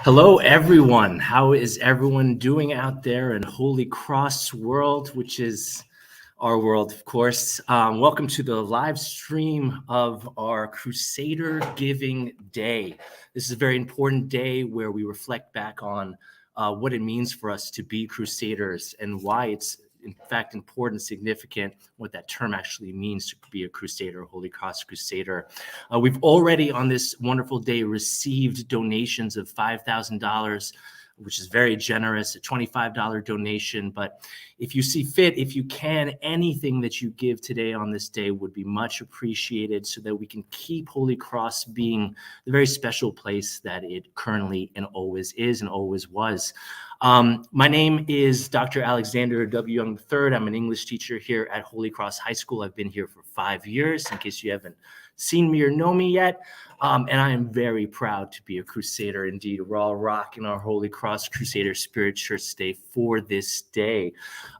Hello, everyone. How is everyone doing out there in Holy Cross world, which is our world, of course? Welcome to the live stream of our Crusader Giving Day. This is a very important day where we reflect back on what it means for us to be Crusaders and why it's in fact important, significant, what that term actually means to be a Crusader, a Holy Cross Crusader. We've already on this wonderful day received donations of $5,000, which is very generous, a $25 donation. But if you see fit, if you can, anything that you give today on this day would be much appreciated so that we can keep Holy Cross being the very special place that it currently and always is and always was. My name is Dr. Alexander W. Young III. I'm an English teacher here at Holy Cross High School. I've been here for 5 years, in case you haven't seen me or know me yet. And I am very proud to be a Crusader indeed. We're all rocking our Holy Cross Crusader Spirit shirts today for this day.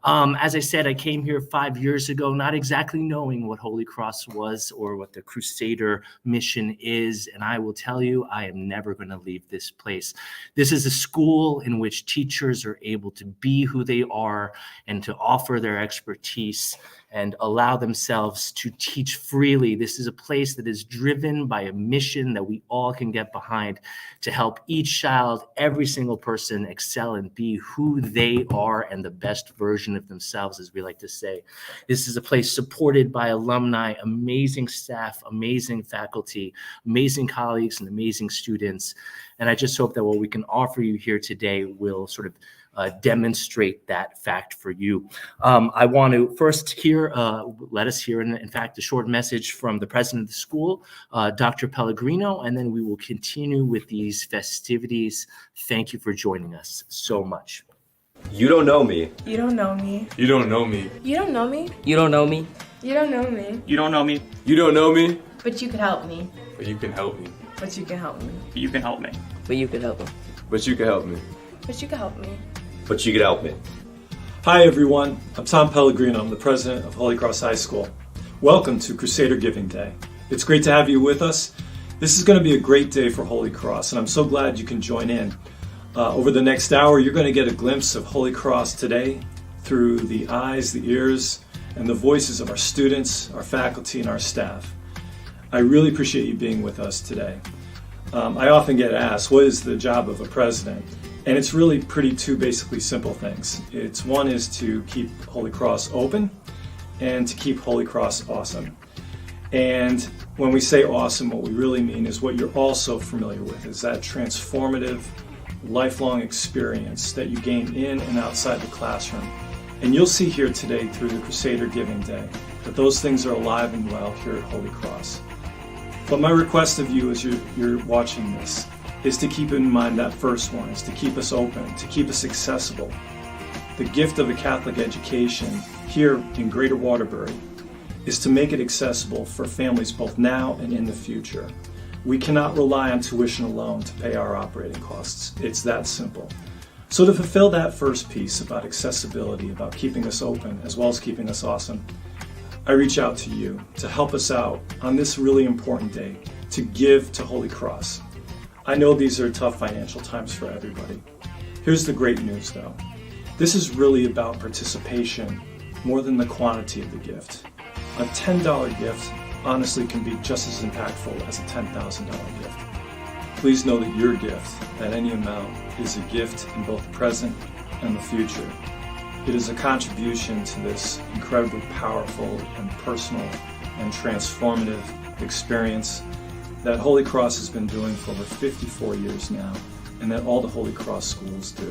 As I said, I came here 5 years ago, not exactly knowing what Holy Cross was or what the Crusader mission is. And I will tell you, I am never going to leave this place. This is a school in which teachers are able to be who they are and to offer their expertise and allow themselves to teach freely. This is a place that is driven by a mission that we all can get behind to help each child, every single person excel and be who they are and the best version of themselves, as we like to say. This is a place supported by alumni, amazing staff, amazing faculty, amazing colleagues, and amazing students. And I just hope that what we can offer you here today will sort of demonstrate that fact for you. I want to first let us hear, in fact, a short message from the president of the school, Dr. Pellegrino, and then we will continue with these festivities. Thank you for joining us so much. You don't know me. You don't know me. You don't know me. You don't know me. You don't know me. You don't know me. You don't know me. You don't know me. But you could help me. But you can help me. But you can help me. But you can help me. But you could help me. But you can help me. But you can help me. But you can help me. Hi everyone, I'm Tom Pellegrino. I'm the president of Holy Cross High School. Welcome to Crusader Giving Day. It's great to have you with us. This is going to be a great day for Holy Cross, and I'm so glad you can join in. Over the next hour, you're going to get a glimpse of Holy Cross today through the eyes, the ears, and the voices of our students, our faculty, and our staff. I really appreciate you being with us today. I often get asked, what is the job of a president? And it's really two basically simple things. One is to keep Holy Cross open and to keep Holy Cross awesome. And when we say awesome, what we really mean is what you're also familiar with, is that transformative, lifelong experience that you gain in and outside the classroom. And you'll see here today through the Crusader Giving Day that those things are alive and well here at Holy Cross. But my request of you as you're watching this is to keep in mind that first one, is to keep us open, to keep us accessible. The gift of a Catholic education here in Greater Waterbury is to make it accessible for families both now and in the future. We cannot rely on tuition alone to pay our operating costs. It's that simple. So to fulfill that first piece about accessibility, about keeping us open as well as keeping us awesome, I reach out to you to help us out on this really important day, to give to Holy Cross. I know these are tough financial times for everybody. Here's the great news though. This is really about participation more than the quantity of the gift. A $10 gift honestly can be just as impactful as a $10,000 gift. Please know that your gift, at any amount, is a gift in both the present and the future. It is a contribution to this incredibly powerful and personal and transformative experience that Holy Cross has been doing for over 54 years now, and that all the Holy Cross schools do.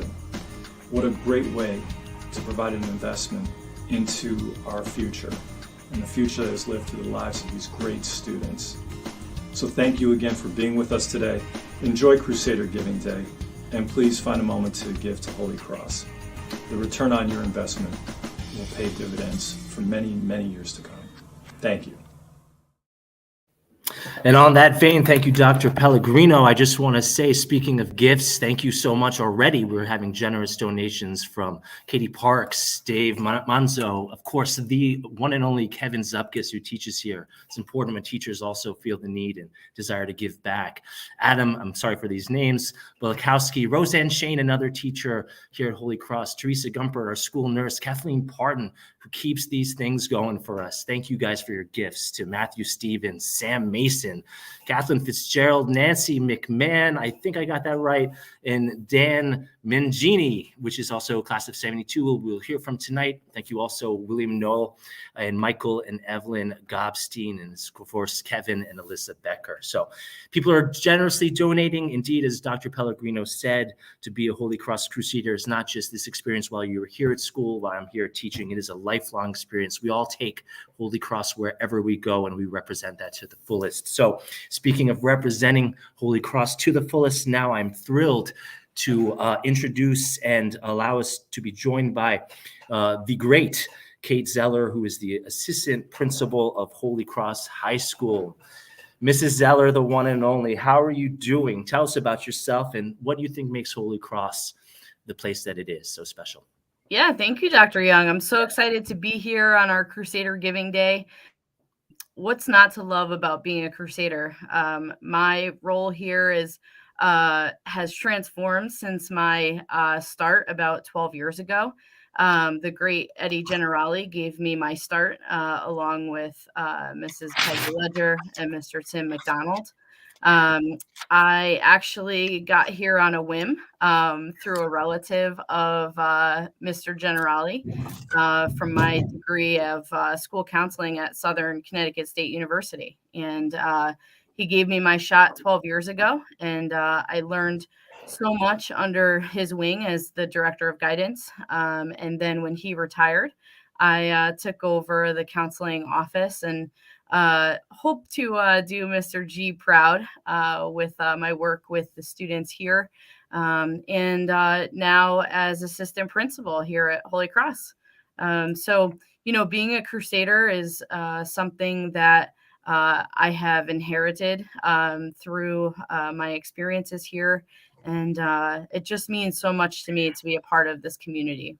What a great way to provide an investment into our future, and the future that is lived through the lives of these great students. So thank you again for being with us today. Enjoy Crusader Giving Day, and please find a moment to give to Holy Cross. The return on your investment will pay dividends for many, many years to come. Thank you. And on that vein, thank you, Dr. Pellegrino. I just want to say, speaking of gifts, thank you so much already. We're having generous donations from Katie Parks, Dave Manzo, of course, the one and only Kevin Zupkis, who teaches here. It's important when teachers also feel the need and desire to give back. Adam, I'm sorry for these names, Bulakowski, Roseanne Shane, another teacher here at Holy Cross, Teresa Gumper, our school nurse, Kathleen Parton, who keeps these things going for us. Thank you guys for your gifts. To Matthew Stevens, Sam Mason, Kathleen Fitzgerald, Nancy McMahon, I think I got that right, and Dan Mangini, which is also class of 72, we'll hear from tonight. Thank you also, William Knoll and Michael and Evelyn Gobstein, and of course, Kevin and Alyssa Becker. So people are generously donating. Indeed, as Dr. Pellegrino said, to be a Holy Cross Crusader is not just this experience while you're here at school, while I'm here teaching. It is a lifelong experience. We all take Holy Cross wherever we go, and we represent that to the fullest. So speaking of representing Holy Cross to the fullest, now I'm thrilled to introduce and allow us to be joined by the great Kate Zeller, who is the assistant principal of Holy Cross High School. Mrs. Zeller, the one and only, how are you doing? Tell us about yourself and what you think makes Holy Cross the place that it is so special. Yeah, thank you, Dr. Young. I'm so excited to be here on our Crusader Giving Day. What's not to love about being a Crusader? My role here has transformed since my start about 12 years ago. The great Eddie Generali gave me my start along with Mrs. Peggy Ledger and Mr. Tim McDonald. I actually got here on a whim through a relative of Mr. Generali from my degree of school counseling at Southern Connecticut State University. And he gave me my shot 12 years ago, and I learned so much under his wing as the director of guidance. And then when he retired, I took over the counseling office and hope to do Mr. G proud with my work with the students here. And now as assistant principal here at Holy Cross. So, being a Crusader is something that I have inherited through my experiences here. And it just means so much to me to be a part of this community.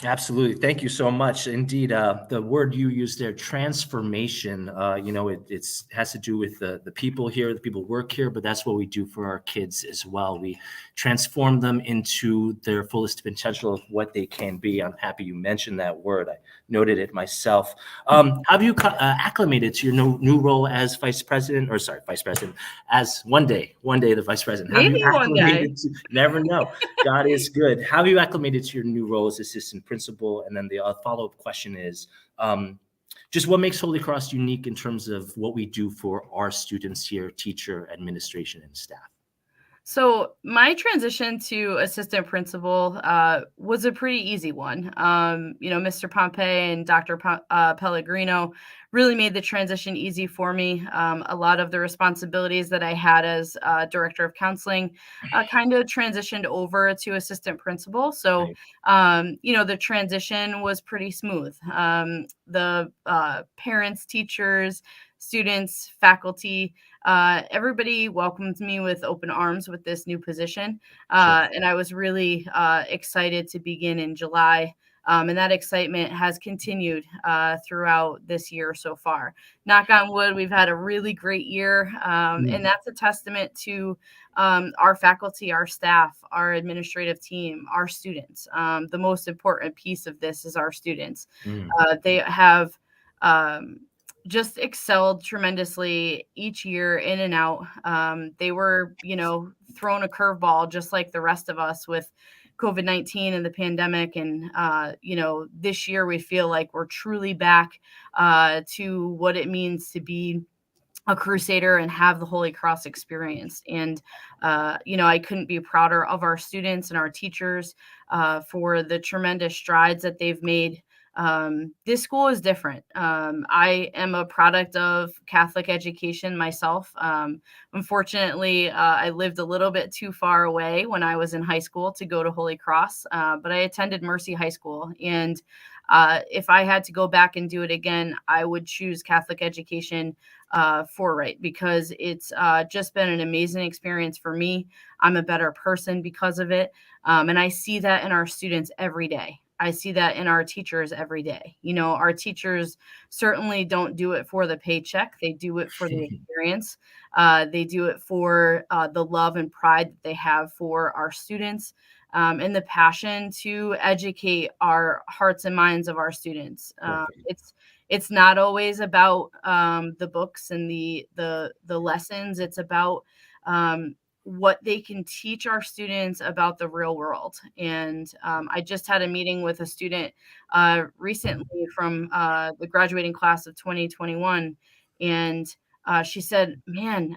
Absolutely. Thank you so much. Indeed, the word you used there, transformation, it has to do with the people here, the people work here, but that's what we do for our kids as well. We transform them into their fullest potential of what they can be. I'm happy you mentioned that word. I noted it myself. Have you acclimated to your new role as vice president, as one day the vice president? Maybe one day. Never know. God is good. How have you acclimated to your new role as assistant principal? And then the follow-up question is, just what makes Holy Cross unique in terms of what we do for our students here, teacher, administration, and staff? So my transition to assistant principal was a pretty easy one. Mr. Pompey and Dr. Pellegrino really made the transition easy for me. A lot of the responsibilities that I had as director of counseling kind of transitioned over to assistant principal. So, the transition was pretty smooth. The parents, teachers, students, faculty, everybody welcomed me with open arms with this new position. And I was really excited to begin in July. And that excitement has continued throughout this year so far. Knock on wood, we've had a really great year. And that's a testament to our faculty, our staff, our administrative team, our students. The most important piece of this is our students. They have just excelled tremendously each year in and out. They were, thrown a curveball just like the rest of us with COVID-19 and the pandemic. And, this year we feel like we're truly back to what it means to be a Crusader and have the Holy Cross experience. And, I couldn't be prouder of our students and our teachers for the tremendous strides that they've made. This school is different. I am a product of Catholic education myself. Unfortunately, I lived a little bit too far away when I was in high school to go to Holy Cross, but I attended Mercy High School. And If I had to go back and do it again, I would choose Catholic education for right, because it's just been an amazing experience for me. I'm a better person because of it. And I see that in our students every day. I see that in our teachers every day. You know, our teachers certainly don't do it for the paycheck. They do it for the experience. They do it for the love and pride that they have for our students, and the passion to educate our hearts and minds of our students. It's not always about the books and the lessons. It's about what they can teach our students about the real world. And I just had a meeting with a student recently from the graduating class of 2021, and she said, "Man,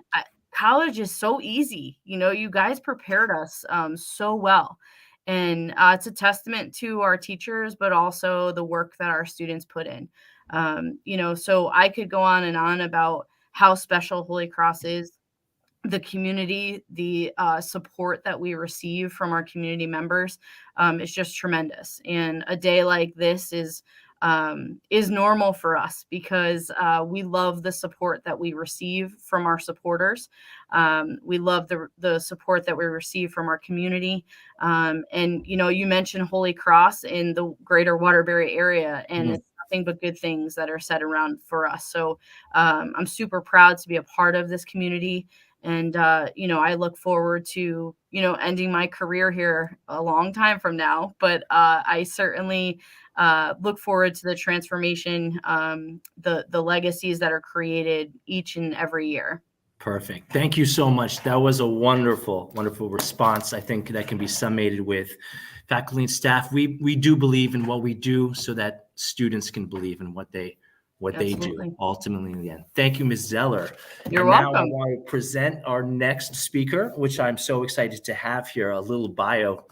college is so easy. You know, you guys prepared us so well." And it's a testament to our teachers, but also the work that our students put in. You know, so I could go on and on about how special Holy Cross is, the community, the support that we receive from our community members is just tremendous. And a day like this is normal for us because we love the support that we receive from our supporters. We love the support that we receive from our community. And, you know, you mentioned Holy Cross in the greater Waterbury area, and it's nothing but good things that are said around for us. So I'm super proud to be a part of this community. And, you know, I look forward to, you know, ending my career here a long time from now. But I certainly look forward to the transformation, the legacies that are created each and every year. Perfect. Thank you so much. That was a wonderful, wonderful response. I think that can be summated with faculty and staff. We do believe in what we do so that students can believe in what they do ultimately in the end. Thank you, Ms. Zeller. You're welcome. welcome. Now I want to present our next speaker, which I'm so excited to have here, a little bio.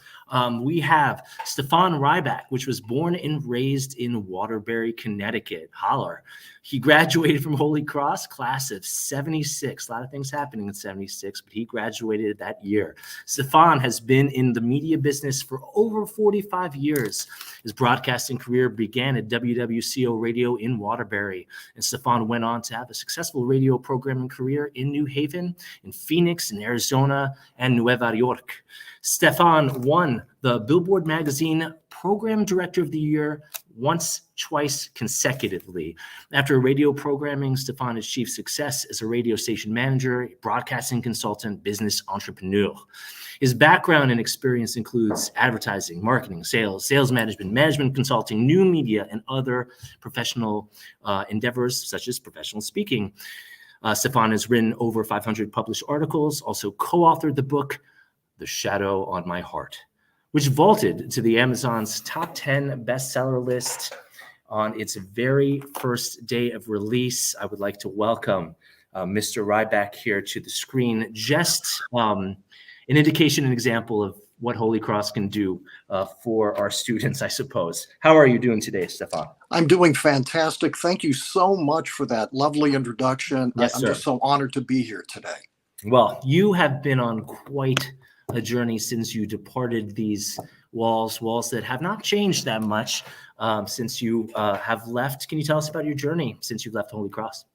We have Stefan Ryback, which was born and raised in Waterbury, Connecticut. Holler. He graduated from Holy Cross, class of 76. A lot of things happening in 76, but he graduated that year. Stefan has been in the media business for over 45 years. His broadcasting career began at WWCO Radio in Waterbury, and Stefan went on to have a successful radio programming career in New Haven, in Phoenix, in Arizona, and Nueva York. Stefan won the Billboard Magazine Program Director of the Year twice consecutively. After radio programming, Stefan achieved success as a radio station manager, a broadcasting consultant, business entrepreneur. His background and experience includes advertising, marketing, sales management, management consulting, new media, and other professional endeavors such as professional speaking. Stefan has written over 500 published articles, also co-authored the book, The Shadow on My Heart, which vaulted to the Amazon's top 10 bestseller list on its very first day of release. I would like to welcome Mr. Ryback here to the screen. Just an indication, an example of what Holy Cross can do for our students, I suppose. How are you doing today, Stefan? I'm doing fantastic. Thank you so much for that lovely introduction. Yes, I'm sir. just so honored to be here today. Well, you have been on quite a journey since you departed these walls that have not changed that much since you have left. Can you tell us about your journey since you've left Holy Cross?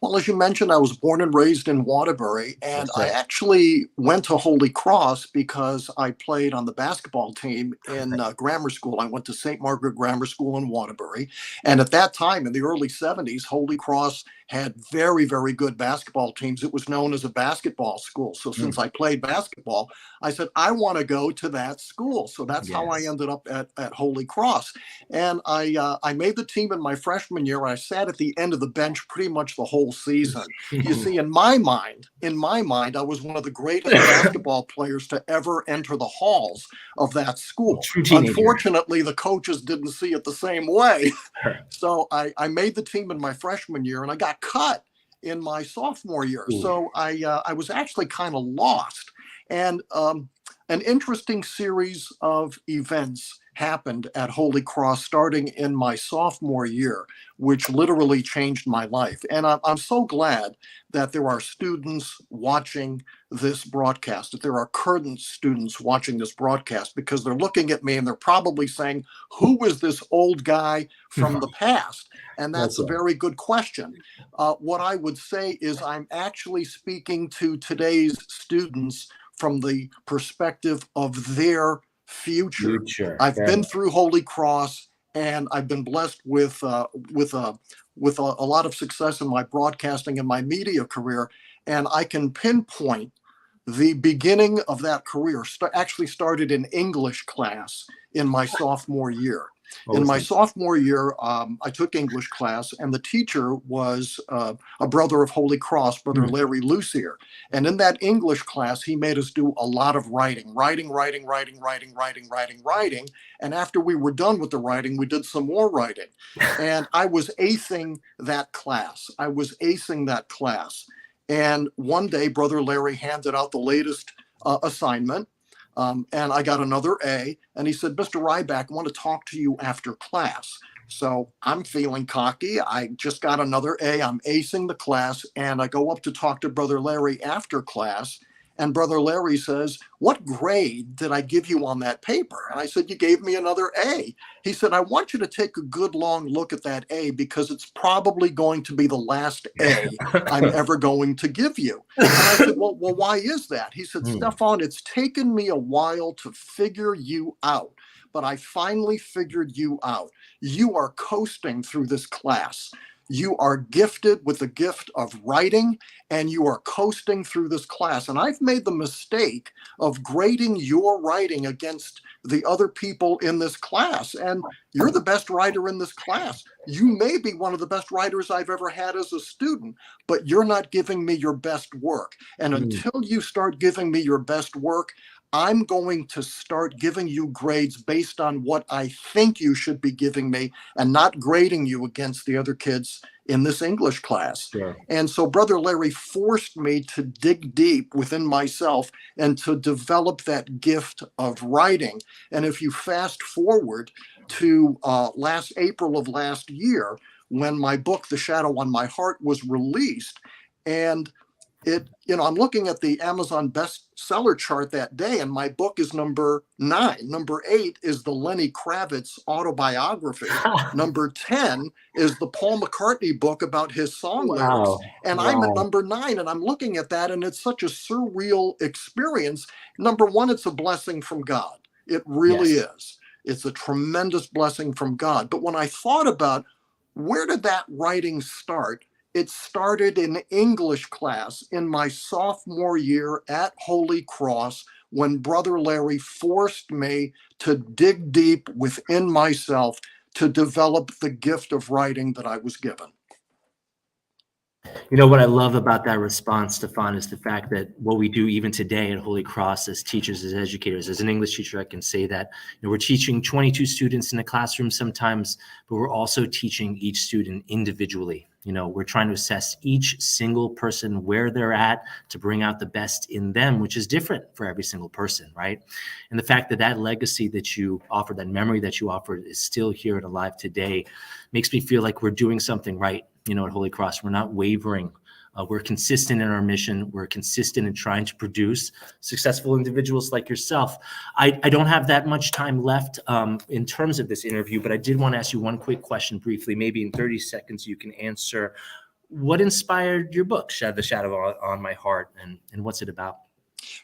Well, as you mentioned, I was born and raised in Waterbury, and I actually went to Holy Cross because I played on the basketball team in grammar school. I went to St. Margaret Grammar School in Waterbury, and at that time, in the early 70s, Holy Cross had very, very good basketball teams. It was known as a basketball school. So since I played basketball, I said, I want to go to that school. So that's how I ended up at Holy Cross. And I made the team in my freshman year. I sat at the end of the bench pretty much the whole season. You see, in my mind, I was one of the greatest basketball players to ever enter the halls of that school. Unfortunately, the coaches didn't see it the same way. So I made the team in my freshman year, and I got cut in my sophomore year. So I was actually kind of lost. And an interesting series of events happened at Holy Cross starting in my sophomore year, which literally changed my life. And I'm so glad that there are students watching this broadcast, that there are current students watching this broadcast, because they're looking at me and they're probably saying, who is this old guy from the past? And that's a very good question. What I would say is I'm actually speaking to today's students from the perspective of their future. I've been through Holy Cross, and I've been blessed with a lot of success in my broadcasting and my media career, and I can pinpoint the beginning of that career. Actually started in English class in my sophomore year. In my sophomore year, I took English class, and the teacher was a brother of Holy Cross, Brother Larry Lucier. And in that English class, he made us do a lot of writing. And after we were done with the writing, we did some more writing. And I was acing that class. And one day, Brother Larry handed out the latest assignment. And I got another A, and he said, Mr. Ryback, I want to talk to you after class. So I'm feeling cocky. I just got another A. I'm acing the class, and I go up to talk to Brother Larry after class. And Brother Larry says, what grade did I give you on that paper? And I said, you gave me another A. He said, I want you to take a good long look at that A, because it's probably going to be the last A I'm ever going to give you. And I said, well, why is that? He said, Stefan, it's taken me a while to figure you out, but I finally figured you out. You are coasting through this class. You are gifted with the gift of writing, and you are coasting through this class. And I've made the mistake of grading your writing against the other people in this class. And you're the best writer in this class. You may be one of the best writers I've ever had as a student, but you're not giving me your best work. And until you start giving me your best work, I'm going to start giving you grades based on what I think you should be giving me, and not grading you against the other kids in this English class. And so Brother Larry forced me to dig deep within myself and to develop that gift of writing. And if you fast forward to last April of last year, when my book, The Shadow on My Heart, was released, and I'm looking at the Amazon bestseller chart that day, and my book is number 9. Number 8 is the Lenny Kravitz autobiography. Number 10 is the Paul McCartney book about his song lyrics. And I'm at number 9, and I'm looking at that, and it's such a surreal experience. Number 1, it's a blessing from God. It really is. It's a tremendous blessing from God. But when I thought about where did that writing start, it started in English class in my sophomore year at Holy Cross, when Brother Larry forced me to dig deep within myself to develop the gift of writing that I was given. You know, what I love about that response, Stefan, is the fact that what we do even today at Holy Cross as teachers, as educators, as an English teacher, I can say that we're teaching 22 students in a classroom sometimes, but we're also teaching each student individually. We're trying to assess each single person where they're at to bring out the best in them, which is different for every single person, right? And the fact that that legacy that you offered, that memory that you offered, is still here and alive today makes me feel like we're doing something right, at Holy Cross. We're not wavering. We're consistent in our mission. We're consistent in trying to produce successful individuals like yourself. I don't have that much time left in terms of this interview, but I did want to ask you one quick question briefly. Maybe in 30 seconds you can answer. What inspired your book, The Shadow on My Heart, and what's it about?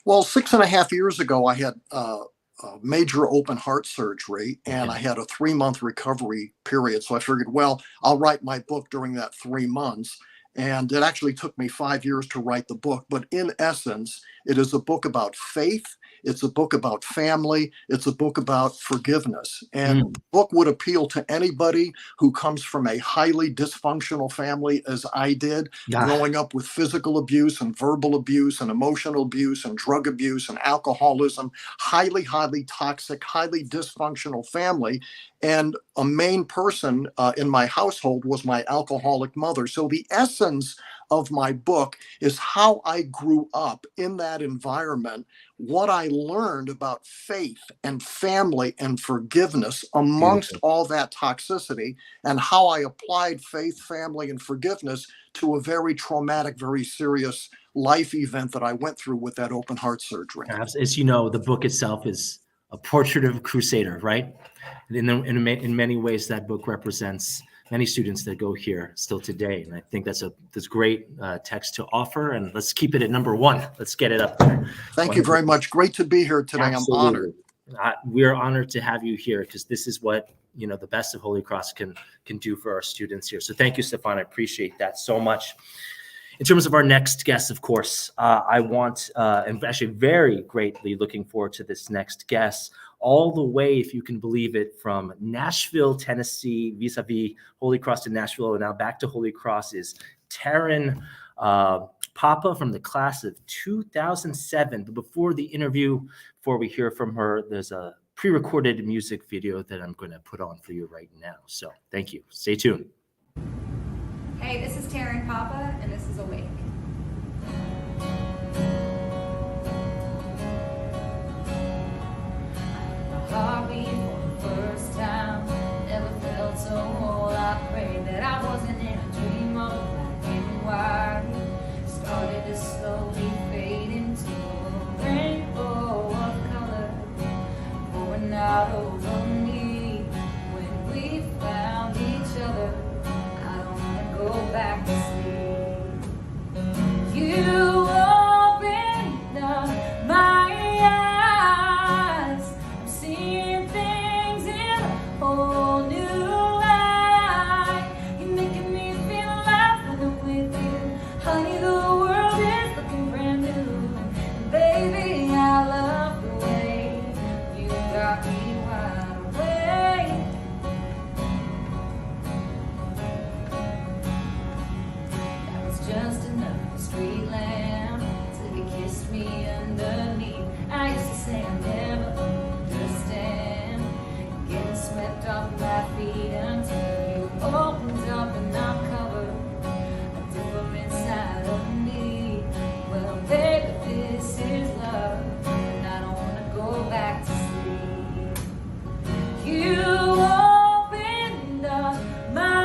Well, 6.5 years ago, I had a major open heart surgery, and I had a 3-month recovery period. So I figured, well, I'll write my book during that 3 months. And it actually took me 5 years to write the book. But in essence, it is a book about faith. It's a book about family. It's a book about forgiveness. And the book would appeal to anybody who comes from a highly dysfunctional family, as I did, growing up with physical abuse and verbal abuse and emotional abuse and drug abuse and alcoholism, highly, highly toxic, highly dysfunctional family. And a main person in my household was my alcoholic mother. So the essence of my book is how I grew up in that environment, what I learned about faith and family and forgiveness amongst Beautiful. all that toxicity, and how I applied faith, family, and forgiveness to a very traumatic, very serious life event that I went through with that open heart surgery. As you know, the book itself is a portrait of a crusader, right? In many ways, that book represents many students that go here still today. And I think that's great text to offer. And let's keep it at number one. Let's get it up there. Thank you very much. Great to be here today. Absolutely. I'm honored. We are honored to have you here because this is what, you know, the best of Holy Cross can do for our students here. So thank you, Stefan. I appreciate that so much. In terms of our next guest, of course, I want, and actually very greatly looking forward to this next guest, all the way, if you can believe it, from Nashville, Tennessee, vis-a-vis Holy Cross to Nashville, and now back to Holy Cross, is Taryn Papa from the class of 2007. But before the interview, before we hear from her, there's a pre-recorded music video that I'm going to put on for you right now. So thank you. Stay tuned. Hey, this is Taryn Papa, and this is Awake. My heart beat for the first time, never felt so whole. I prayed that I wasn't in a dream of black and white. Started to slowly fade into a rainbow of color, pouring out over me when we found each other. Go back to sleep. You opened up my eyes. I'm seeing things in a whole new light. You're making me feel alive when I'm with you. Honey, the world is looking brand new. And baby, I love the way you got me wide awake. Just another street lamp till you kissed me underneath. I used to say I never understand, getting swept off my feet until you opened up and uncovered a different side of me. Well, baby, this is love, and I don't wanna go back to sleep. You opened up my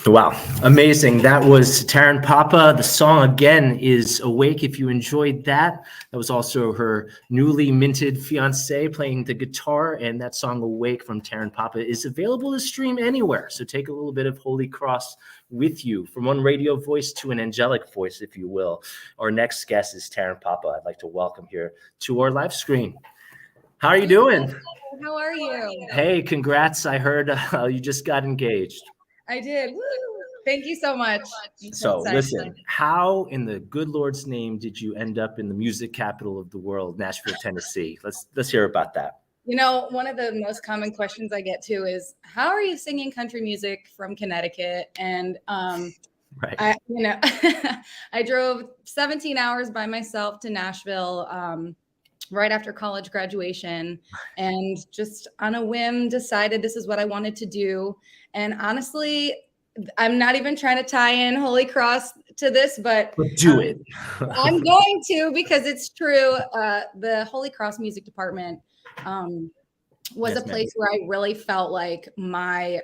Wow, amazing. That was Taryn Papa. The song again is Awake. If you enjoyed that, that was also her newly minted fiance playing the guitar, and that song Awake from Taryn Papa is available to stream anywhere. So take a little bit of Holy Cross with you, from one radio voice to an angelic voice, if you will. Our next guest is Taryn Papa. I'd like to welcome here to our live stream. How are you doing? How are you? Hey, congrats. I heard you just got engaged. I did. Woo! Thank you so much. So listen, how in the good Lord's name did you end up in the music capital of the world, Nashville, Tennessee? Let's hear about that. You know, one of the most common questions I get too is, how are you singing country music from Connecticut? And right. I drove 17 hours by myself to Nashville right after college graduation, and just on a whim decided this is what I wanted to do. And honestly, I'm not even trying to tie in Holy Cross to this, but do it. I'm going to, because it's true. The Holy Cross Music Department was a place where I really felt like my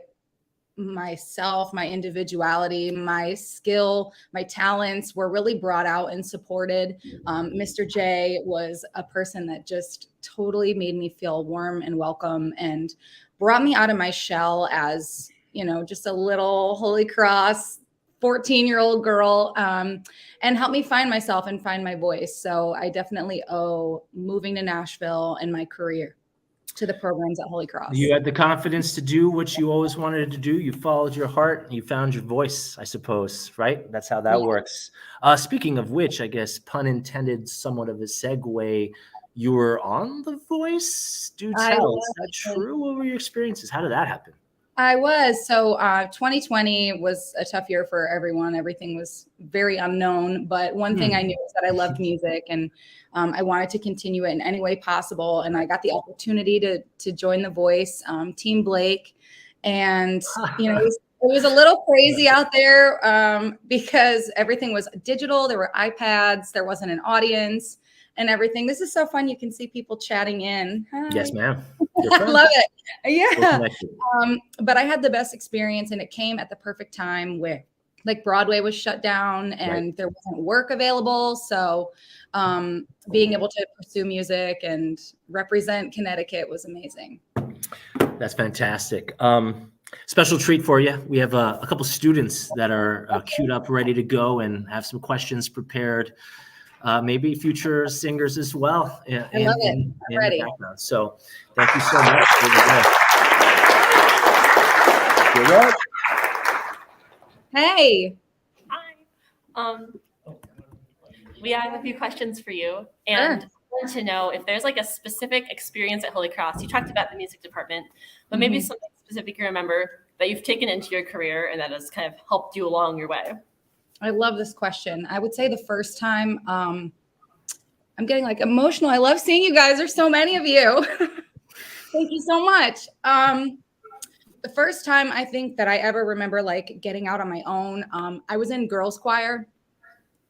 myself, my individuality, my skill, my talents were really brought out and supported. Mr. J was a person that just totally made me feel warm and welcome and brought me out of my shell as, you know, just a little Holy Cross 14-year-old girl, and helped me find myself and find my voice. So I definitely owe moving to Nashville and my career to the programs at Holy Cross. You had the confidence to do what you always wanted to do. You followed your heart and you found your voice, I suppose, right? That's how that works. Speaking of which, I guess, pun intended, somewhat of a segue, you were on The Voice? Do tell, is that true? What were your experiences? How did that happen? I was. So 2020 was a tough year for everyone. Everything was very unknown. But one thing I knew was that I loved music and I wanted to continue it in any way possible. And I got the opportunity to join The Voice, Team Blake. And, you know, it was a little crazy out there because everything was digital. There were iPads. There wasn't an audience and everything. This is so fun. You can see people chatting in. Hi. Yes, ma'am. I love it. Yeah. But I had the best experience and it came at the perfect time where like Broadway was shut down and there wasn't work available. So being able to pursue music and represent Connecticut was amazing. That's fantastic. Special treat for you. We have a couple students that are queued up, ready to go and have some questions prepared. Maybe future singers as well in the background. So thank you so much. You're right. Hey. Hi. We have a few questions for you. And I want to know if there's like a specific experience at Holy Cross. You talked about the music department, but maybe something specific you remember that you've taken into your career and that has kind of helped you along your way. I love this question. I would say the first time, I'm getting like emotional. I love seeing you guys. There's so many of you. Thank you so much. The first time I think that I ever remember like getting out on my own, I was in girls choir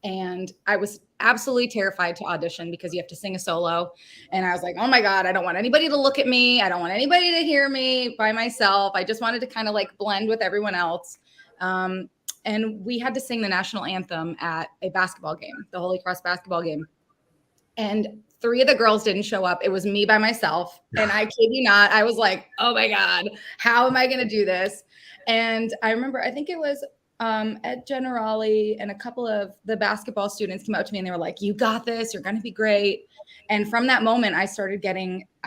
and I was absolutely terrified to audition because you have to sing a solo. And I was like, oh my God, I don't want anybody to look at me. I don't want anybody to hear me by myself. I just wanted to kind of like blend with everyone else. And we had to sing the national anthem at a basketball game, the Holy Cross basketball game. And 3 of the girls didn't show up. It was me by myself. And I kid you not, I was like, oh my God, how am I going to do this? And I remember, I think it was Ed Generali and a couple of the basketball students came up to me and they were like, you got this, you're going to be great. And from that moment, I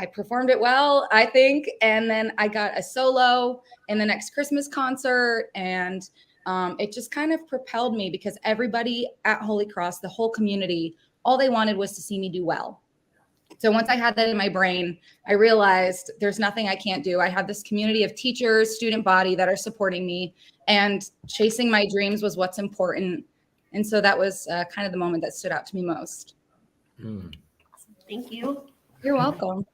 performed it well, I think. And then I got a solo in the next Christmas concert. And it just kind of propelled me because everybody at Holy Cross, the whole community, all they wanted was to see me do well. So once I had that in my brain, I realized there's nothing I can't do. I have this community of teachers, student body that are supporting me, and chasing my dreams was what's important. And so that was kind of the moment that stood out to me most. Thank you. You're welcome.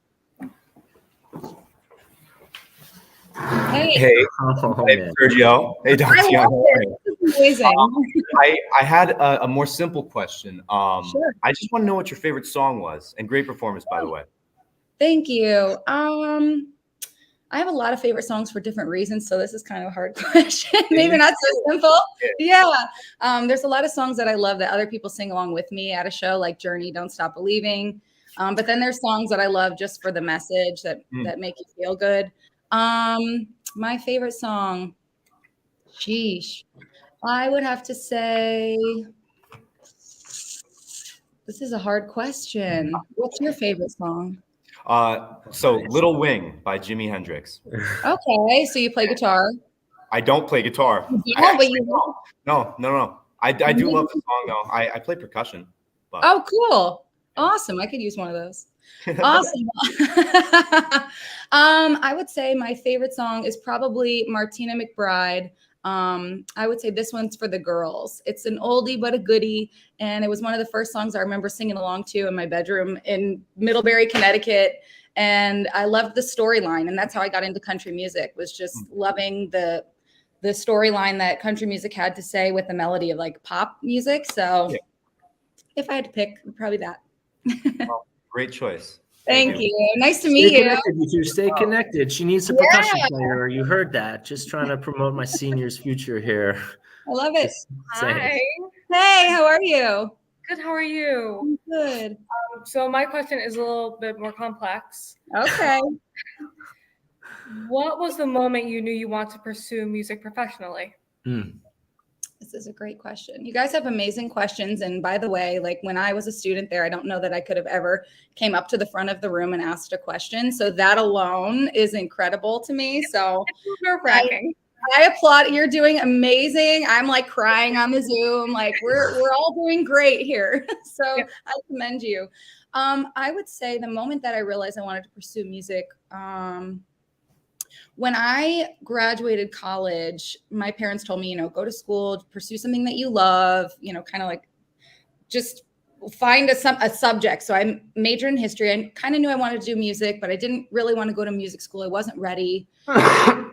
Hey, Sergio. Hey, Daciano. Amazing. I had a more simple question. Sure. I just want to know what your favorite song was, and great performance, by the way. Thank you. I have a lot of favorite songs for different reasons, so this is kind of a hard question. Maybe not so simple. Yeah. There's a lot of songs that I love that other people sing along with me at a show, like Journey, Don't Stop Believing. But then there's songs that I love just for the message that make you feel good. My favorite song, sheesh, I would have to say, this is a hard question. What's your favorite song? So Little Wing by Jimi Hendrix. Okay, so you play guitar. I don't play guitar. No. I do love the song though. I play percussion. But. Oh, cool. Awesome. I could use one of those. Awesome. I would say my favorite song is probably Martina McBride. I would say this one's for the girls. It's an oldie but a goodie, and it was one of the first songs I remember singing along to in my bedroom in Middlebury, Connecticut. And I loved the storyline, and that's how I got into country music, was just loving the storyline that country music had to say with the melody of like pop music. So if I had to pick, probably that. Well, great choice. Thank you. Nice to Stay meet you. connected, you two. Stay connected. She needs a percussion player. You heard that. Just trying to promote my senior's future here. I love it. Just saying. Hey, how are you? Good, how are you? I'm good. So my question is a little bit more complex. Okay. What was the moment you knew you wanted to pursue music professionally? This is a great question. You guys have amazing questions. And by the way, like when I was a student there, I don't know that I could have ever came up to the front of the room and asked a question. So that alone is incredible to me. So I applaud. You're doing amazing. I'm like crying on the Zoom. Like we're all doing great here. So I commend you. I would say the moment that I realized I wanted to pursue music, when I graduated college, my parents told me, go to school, pursue something that you love, kind of like just find a subject. So I majored in history. I kind of knew I wanted to do music, but I didn't really want to go to music school. I wasn't ready. I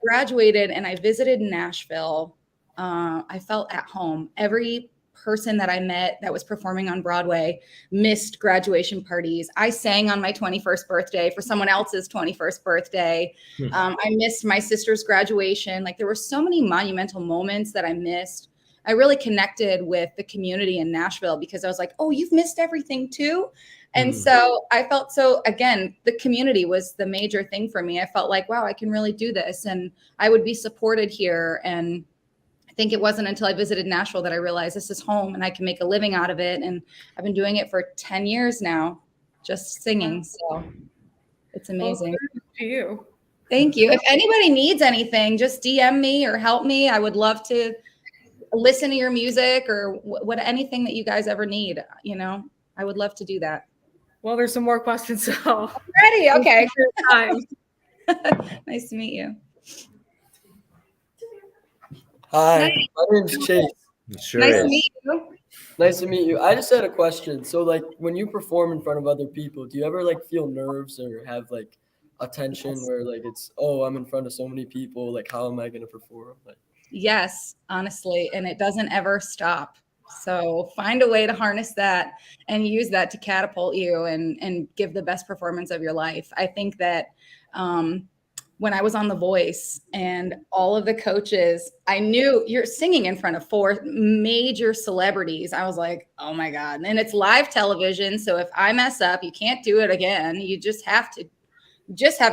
graduated and I visited Nashville. I felt at home. Every person that I met that was performing on Broadway missed graduation parties. I sang on my 21st birthday for someone else's 21st birthday. I missed my sister's graduation. Like there were so many monumental moments that I missed. I really connected with the community in Nashville because I was like, oh, you've missed everything too. And so I felt again, the community was the major thing for me. I felt like, wow, I can really do this and I would be supported here. And I think it wasn't until I visited Nashville that I realized this is home and I can make a living out of it. And I've been doing it for 10 years now, just singing. So it's amazing. Well, to you. Thank you. If anybody needs anything, just DM me or help me. I would love to listen to your music or anything that you guys ever need. I would love to do that. Well, there's some more questions. So ready. Okay. Time. Nice to meet you. Hi, my name's Chase. Sure nice is. to meet you. Nice to meet you. I just had a question. So, like, when you perform in front of other people, do you ever like feel nerves or have like a tension where like it's, oh, I'm in front of so many people. Like, how am I going to perform? Like, yes, honestly, and it doesn't ever stop. So find a way to harness that and use that to catapult you and give the best performance of your life. I think that when I was on The Voice and all of the coaches, I knew you're singing in front of 4 major celebrities. I was like, oh my God. And it's live television. So if I mess up, you can't do it again. You just have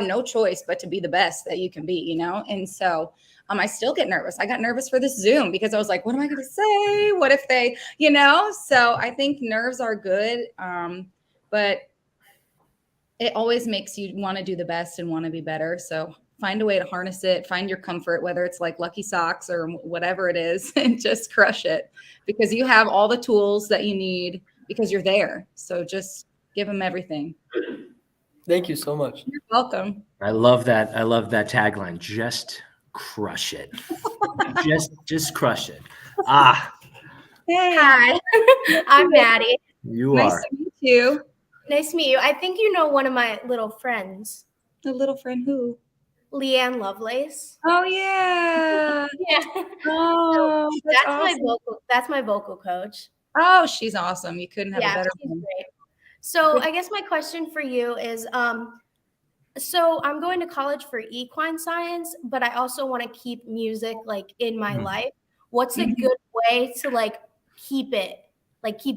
no choice but to be the best that you can be, And so I still get nervous. I got nervous for this Zoom because I was like, what am I going to say? What if they, So I think nerves are good. But it always makes you want to do the best and want to be better. So find a way to harness it, find your comfort, whether it's like Lucky Socks or whatever it is, and just crush it because you have all the tools that you need because you're there. So just give them everything. thank you so much. You're welcome. I love that. I love that tagline. Just crush it. just crush it. Hey. Hi, I'm Maddie. You nice are. to meet you. Nice to meet you. I think you know one of my little friends. The little friend who? Leanne Lovelace. Oh yeah. Yeah. Oh, that's my vocal coach. Oh, she's awesome. You couldn't have a better she's one. great. So I guess my question for you is, so I'm going to college for equine science, but I also want to keep music like in my life. What's a good way to like keep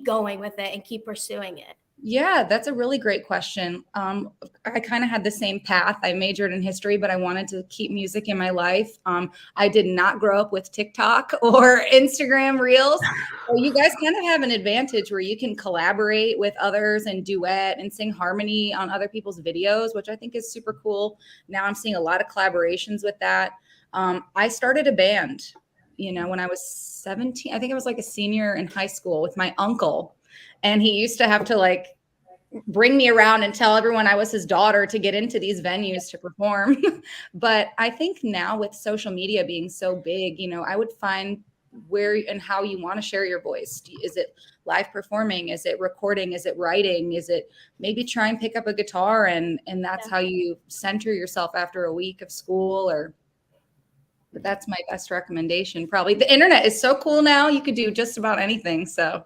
going with it and keep pursuing it? Yeah, that's a really great question. I kind of had the same path. I majored in history, but I wanted to keep music in my life. I did not grow up with TikTok or Instagram Reels. So you guys kind of have an advantage where you can collaborate with others and duet and sing harmony on other people's videos, which I think is super cool. Now I'm seeing a lot of collaborations with that. I started a band, when I was 17. I think I was like a senior in high school with my uncle. And he used to have to like bring me around and tell everyone I was his daughter to get into these venues to perform. But I think now with social media being so big, I would find where and how you want to share your voice. Is it live performing? Is it recording? Is it writing? Is it maybe try and pick up a guitar and that's how you center yourself after a week of school but that's my best recommendation. Probably the internet is so cool now. You could do just about anything. So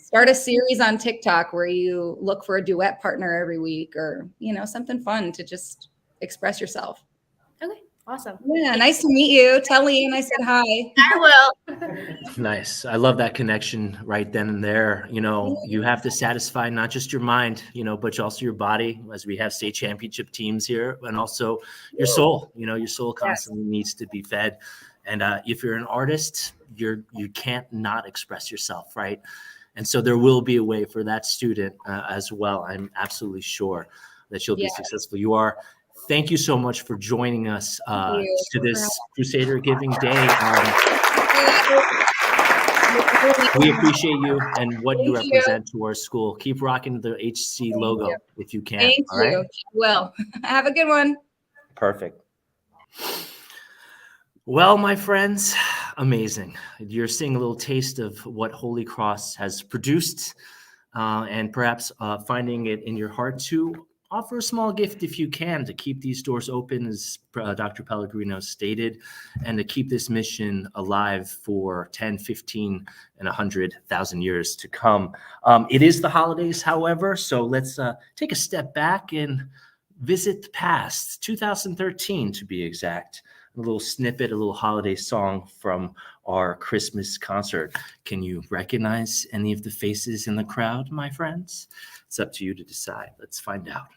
Start a series on TikTok where you look for a duet partner every week, or something fun to just express yourself. Okay, awesome. Yeah, nice to meet you. Tell Ian I said hi. I will. Nice. I love that connection right then and there. You have to satisfy not just your mind, but also your body, as we have state championship teams here, and also your soul. Your soul constantly needs to be fed. And if you're an artist, you can't not express yourself, right? And so there will be a way for that student as well. I'm absolutely sure that you'll be successful. You are. Thank you so much for joining us to this Crusader Giving Day. We appreciate you and what you represent to our school. Keep rocking the HC logo if you can. Thank you. Right? Well, have a good one. Perfect. Well, my friends, amazing. You're seeing a little taste of what Holy Cross has produced, and perhaps finding it in your heart to offer a small gift if you can to keep these doors open, as Dr. Pellegrino stated, and to keep this mission alive for 10, 15, and 100,000 years to come. It is the holidays, however, so let's take a step back and visit the past, 2013 to be exact. A little snippet, a little holiday song from our Christmas concert. Can you recognize any of the faces in the crowd, my friends? It's up to you to decide. Let's find out.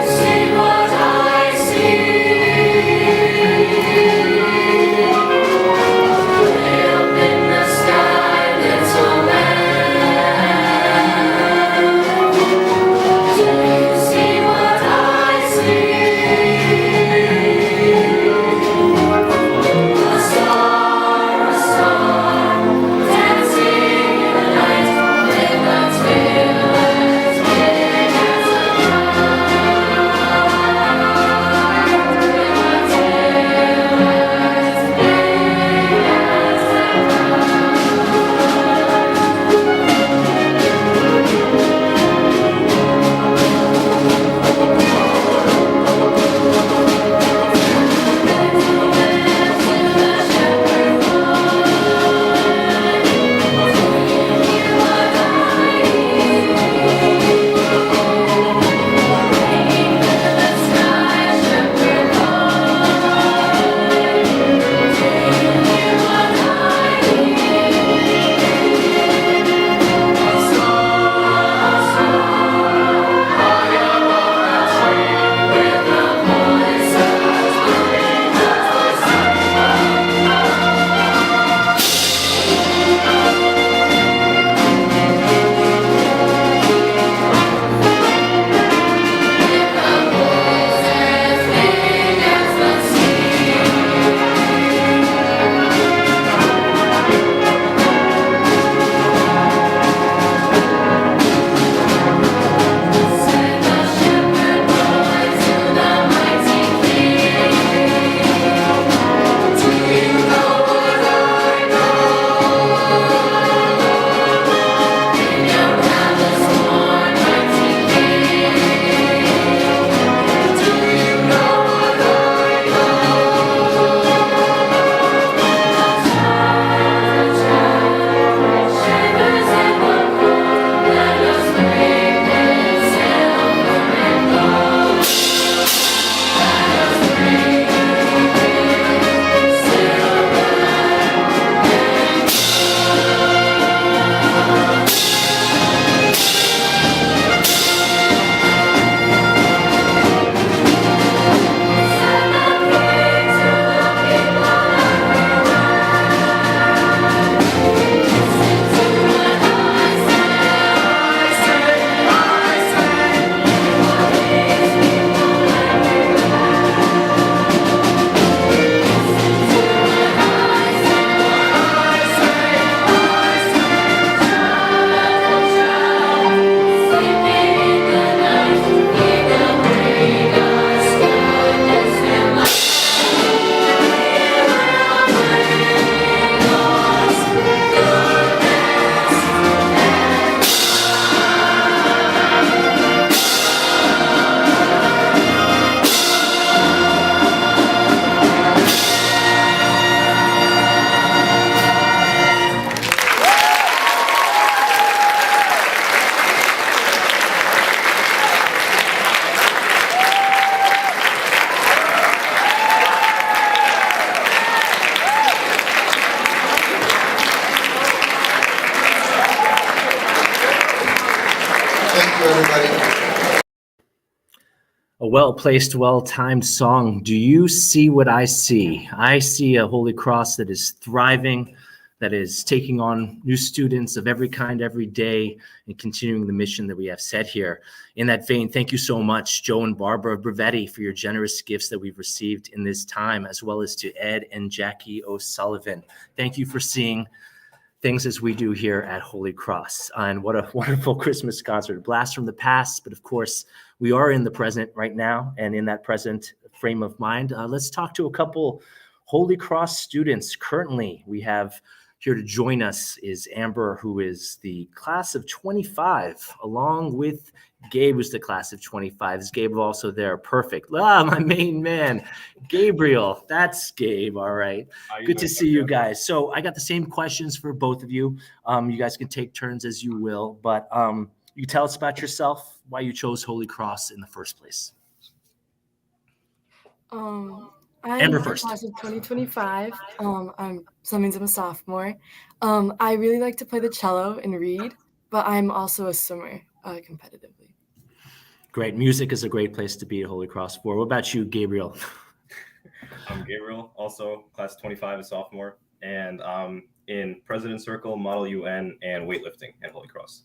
See what I see. well-placed, well-timed song. Do you see what I see? I see a Holy Cross that is thriving, that is taking on new students of every kind every day and continuing the mission that we have set here. In that vein, thank you so much, Joe and Barbara Brevetti, for your generous gifts that we've received in this time, as well as to Ed and Jackie O'Sullivan. Thank you for seeing things as we do here at Holy Cross. And what a wonderful Christmas concert. A blast from the past, but of course, we are in the present right now, and in that present frame of mind, let's talk to a couple Holy Cross students. Currently, we have here to join us is Amber, who is the class of 25, along with Gabe, who's the class of 25. Is Gabe also there? Perfect. My main man, Gabriel. That's Gabe. All right. Good to see you guys. So I got the same questions for both of you. You guys can take turns as you will, but you tell us about yourself, why you chose Holy Cross in the first place. I'm Amber first. class of 2025. That means I'm a sophomore. I really like to play the cello and read, but I'm also a swimmer competitively. Great. Music is a great place to be at Holy Cross for. What about you, Gabriel? I'm Gabriel, also class 25, a sophomore, and in President's Circle, Model UN, and weightlifting at Holy Cross.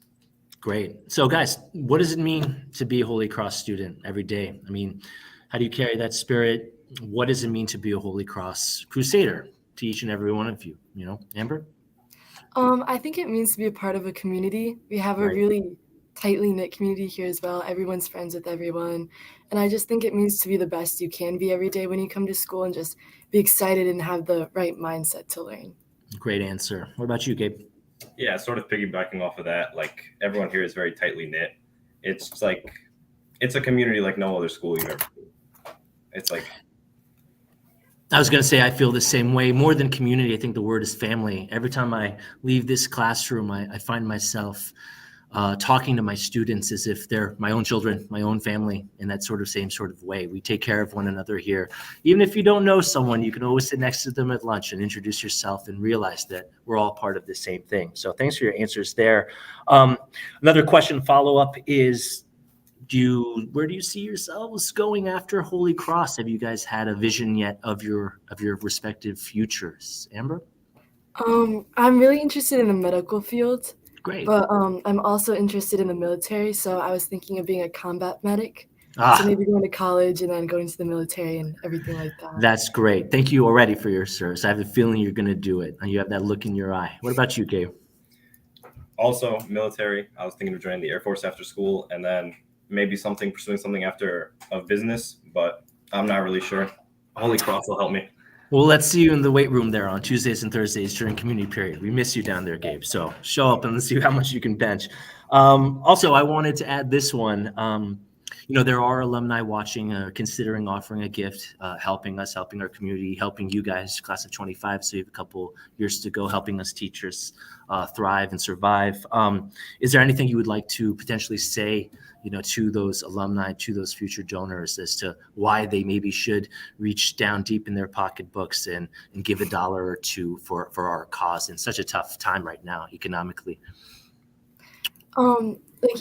Great. So guys, what does it mean to be a Holy Cross student every day? I mean, how do you carry that spirit? What does it mean to be a Holy Cross Crusader to each and every one of you? You know, Amber? I think it means to be a part of a community. We have a really tightly knit community here as well. Everyone's friends with everyone. And I just think it means to be the best you can be every day when you come to school and just be excited and have the right mindset to learn. Great answer. What about you, Gabe? Yeah, sort of piggybacking off of that, like everyone here is very tightly knit. It's like, it's a community like no other school you've ever seen. It's like, I was going to say, I feel the same way. More than community, I think the word is family. Every time I leave this classroom, I find myself talking to my students as if they're my own children, my own family, in that same sort of way. We take care of one another here. Even if you don't know someone, you can always sit next to them at lunch and introduce yourself and realize that we're all part of the same thing. So thanks for your answers there. Another question follow-up is, where do you see yourselves going after Holy Cross? Have you guys had a vision yet of your respective futures? Amber? I'm really interested in the medical field. Great. But I'm also interested in the military, so I was thinking of being a combat medic. So maybe going to college and then going to the military and everything like that. That's great. Thank you already for your service. I have a feeling you're going to do it, and you have that look in your eye. What about you, Gabe? Also military. I was thinking of joining the Air Force after school, and then maybe pursuing something after a business, but I'm not really sure. Holy Cross will help me. Well, let's see you in the weight room there on Tuesdays and Thursdays during community period. We miss you down there, Gabe. So show up and let's see how much you can bench. Also, I wanted to add this one. There are alumni watching, considering offering a gift, helping us, helping our community, helping you guys, class of 25. So you have a couple years to go, helping us teachers thrive and survive. Is there anything you would like to potentially say, to those alumni, to those future donors, as to why they maybe should reach down deep in their pocketbooks and give $1 or $2 for our cause in such a tough time right now economically?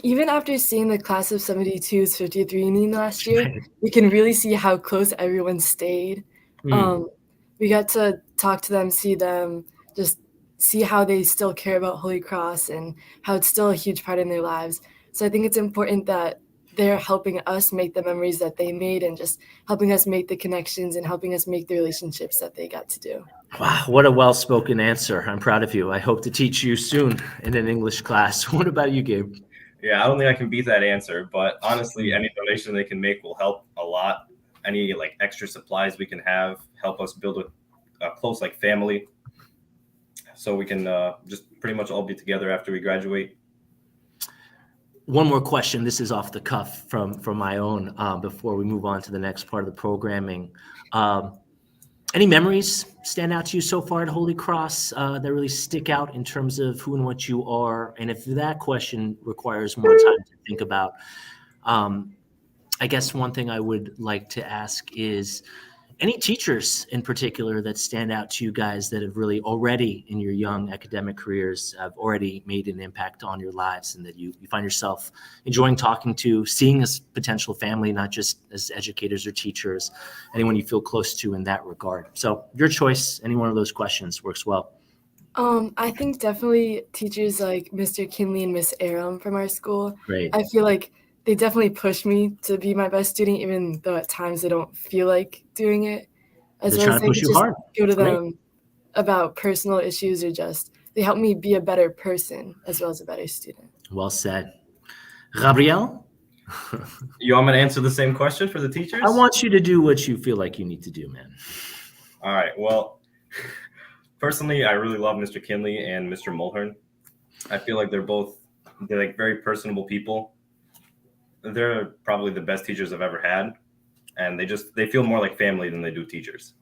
Even after seeing the class of 72's 50th reunion last year, we can really see how close everyone stayed. We got to talk to them, see them, just see how they still care about Holy Cross and how it's still a huge part in their lives. So I think it's important that they're helping us make the memories that they made and just helping us make the connections and helping us make the relationships that they got to do. Wow, what a well-spoken answer. I'm proud of you. I hope to teach you soon in an English class. What about you, Gabe? Yeah, I don't think I can beat that answer, but honestly, any donation they can make will help a lot. Any extra supplies we can have help us build a close family, so we can just pretty much all be together after we graduate. One more question. This is off the cuff from my own before we move on to the next part of the programming. Any memories stand out to you so far at Holy Cross that really stick out in terms of who and what you are? And if that question requires more time to think about, I guess one thing I would like to ask is, Any teachers in particular that stand out to you guys that have really already in your young academic careers have already made an impact on your lives and that you find yourself enjoying talking to, seeing as potential family, not just as educators or teachers, anyone you feel close to in that regard? So your choice, any one of those questions works well. I think definitely teachers like Mr. Kinley and Miss Aram from our school. Great. I feel like they definitely push me to be my best student, even though at times they don't feel like doing it. As They're well trying as to they push you just hard. go to Great. them about personal issues or just they help me be a better person as well as a better student. Well said. Gabriel? You want me to answer the same question for the teachers? I want you to do what you feel like you need to do, man. All right. Well, personally, I really love Mr. Kinley and Mr. Mulhern. I feel like they're like very personable people. They're probably the best teachers I've ever had. And they feel more like family than they do teachers.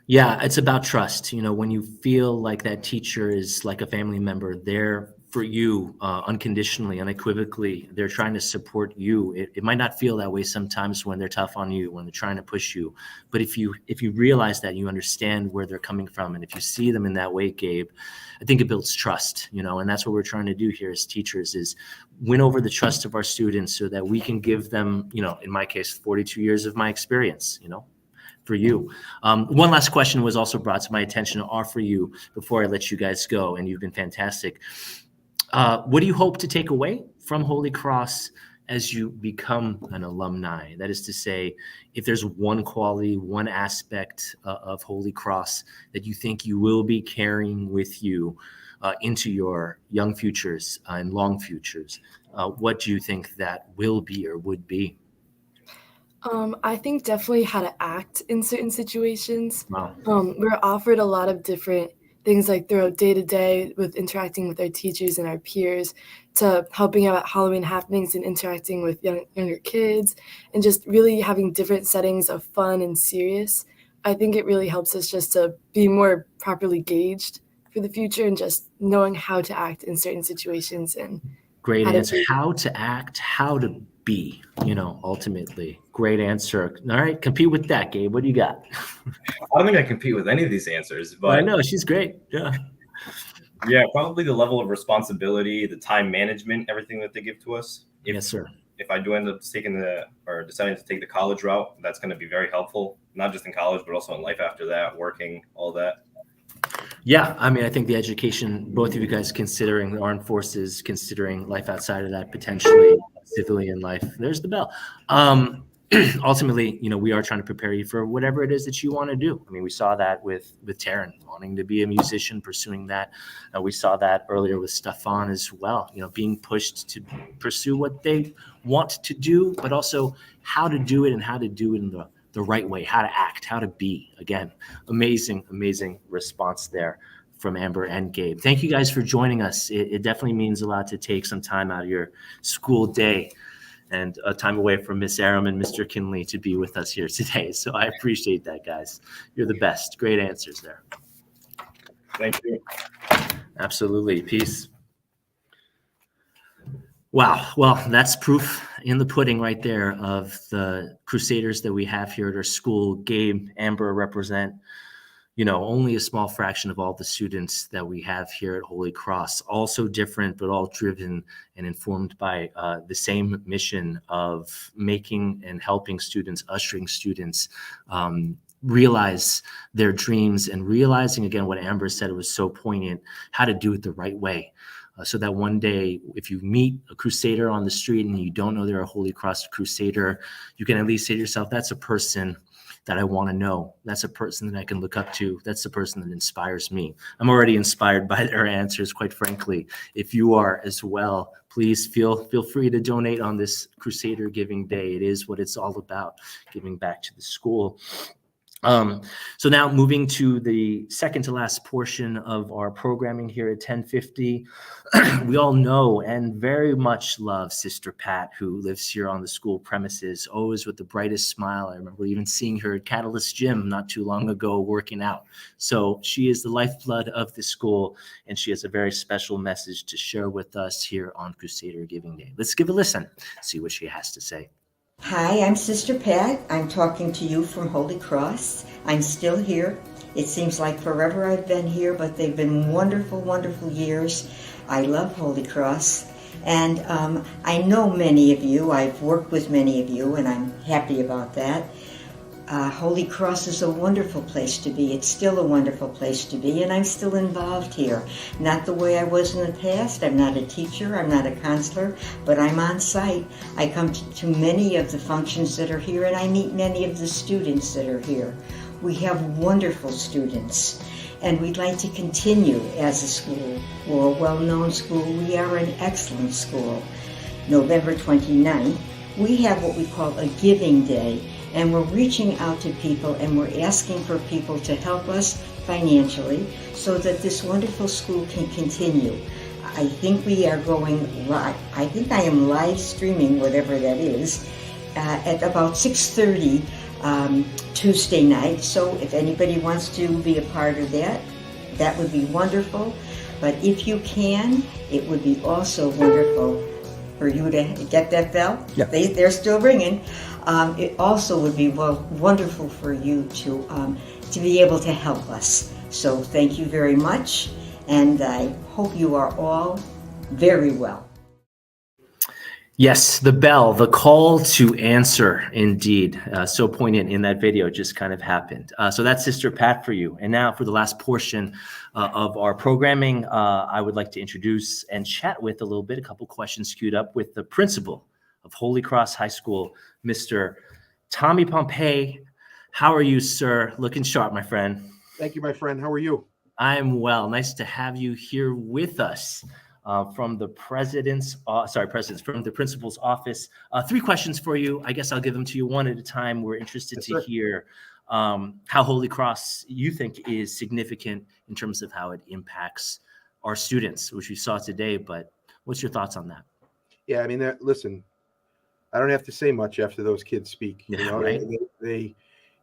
Yeah, it's about trust. You know, when you feel like that teacher is like a family member, they're for you unconditionally, unequivocally. They're trying to support you. It might not feel that way sometimes when they're tough on you, when they're trying to push you. But if you realize that, you understand where they're coming from, and if you see them in that way, Gabe, I think it builds trust, you know, and that's what we're trying to do here as teachers is win over the trust of our students so that we can give them, you know, in my case, 42 years of my experience, you know, for you. One last question was also brought to my attention for you before I let you guys go, and you've been fantastic. What do you hope to take away from Holy Cross as you become an alumni? That is to say, if there's one quality, one aspect of Holy Cross that you think you will be carrying with you into your young futures and long futures, what do you think that will be or would be? I think definitely how to act in certain situations. Wow. We're offered a lot of different things like throughout day to day with interacting with our teachers and our peers to helping out at Halloween happenings and interacting with younger kids and just really having different settings of fun and serious. I think it really helps us just to be more properly gauged for the future and just knowing how to act in certain situations and Great answer. How to act, how to be, you know, ultimately. Great answer. All right, compete with that, Gabe. What do you got? I don't think I compete with any of these answers, but I know she's great. Yeah. Yeah, probably the level of responsibility, the time management, everything that they give to us. Yes, sir. If I do end up deciding to take the college route, that's going to be very helpful, not just in college, but also in life after that, working, all that. Yeah, I mean, I think the education, both of you guys considering the armed forces, considering life outside of that, potentially civilian life, there's the bell. Ultimately, you know, we are trying to prepare you for whatever it is that you want to do. I mean, we saw that with Taryn wanting to be a musician, pursuing that. We saw that earlier with Stefan as well, you know, being pushed to pursue what they want to do, but also how to do it and how to do it in the right way, how to act, how to be. Again, amazing response there from Amber and Gabe. Thank you guys for joining us. It definitely means a lot to take some time out of your school day and a time away from Miss Aram and Mr. Kinley to be with us here today. So I appreciate that, guys. You're the best. Great answers there. Thank you. Absolutely. Peace. Wow. Well, that's proof in the pudding right there of the Crusaders that we have here at our school. Gabe, Amber represent, you know, only a small fraction of all the students that we have here at Holy Cross. Also different, but all driven and informed by the same mission of making and helping students, ushering students realize their dreams and realizing, again, what Amber said, it was so poignant, how to do it the right way. So that one day, if you meet a Crusader on the street and you don't know they're a Holy Cross Crusader, you can at least say to yourself, that's a person that I want to know. That's a person that I can look up to. That's the person that inspires me. I'm already inspired by their answers, quite frankly. If you are as well, please feel free to donate on this Crusader Giving Day. It is what it's all about, giving back to the school. So now moving to the second to last portion of our programming here at 1050. We all know and very much love Sister Pat, who lives here on the school premises, always with the brightest smile. I remember even seeing her at Catalyst Gym not too long ago working out. So she is the lifeblood of the school, and she has a very special message to share with us here on Crusader Giving Day. Let's give a listen, see what she has to say. Hi, I'm Sister Pat. I'm talking to you from Holy Cross. I'm still here. It seems like forever I've been here, but they've been wonderful, wonderful years. I love Holy Cross. And I know many of you. I've worked with many of you, and I'm happy about that. Holy Cross is a wonderful place to be. It's still a wonderful place to be, and I'm still involved here. Not the way I was in the past. I'm not a teacher, I'm not a counselor, but I'm on site. I come to many of the functions that are here, and I meet many of the students that are here. We have wonderful students, and we'd like to continue as a school. We're a well-known school. We are an excellent school. November 29th, we have what we call a Giving Day. And we're reaching out to people and we're asking for people to help us financially so that this wonderful school can continue. I think we are going live. I think I am live streaming, whatever that is, at about 6:30 Tuesday night. So if anybody wants to be a part of that, that would be wonderful. But if you can, it would be also wonderful for you to get that bell. Yep. They're still ringing. It also would be wonderful for you to be able to help us. So thank you very much, and I hope you are all very well. Yes, the bell, the call to answer, indeed. So poignant in that video, just kind of happened. So that's Sister Pat for you. And now for the last portion of our programming, I would like to introduce and chat with a little bit, a couple questions queued up with the principal of Holy Cross High School, Mr. Tommy Pompey. How are you, sir? Looking sharp, my friend. Thank you, my friend. How are you? I'm well. Nice to have you here with us. From the from the principal's office. 3 questions for you. I guess I'll give them to you one at a time. We're interested to hear how Holy Cross you think is significant in terms of how it impacts our students, which we saw today. But what's your thoughts on that? Yeah, I mean, listen, I don't have to say much after those kids speak. Yeah, you know, right.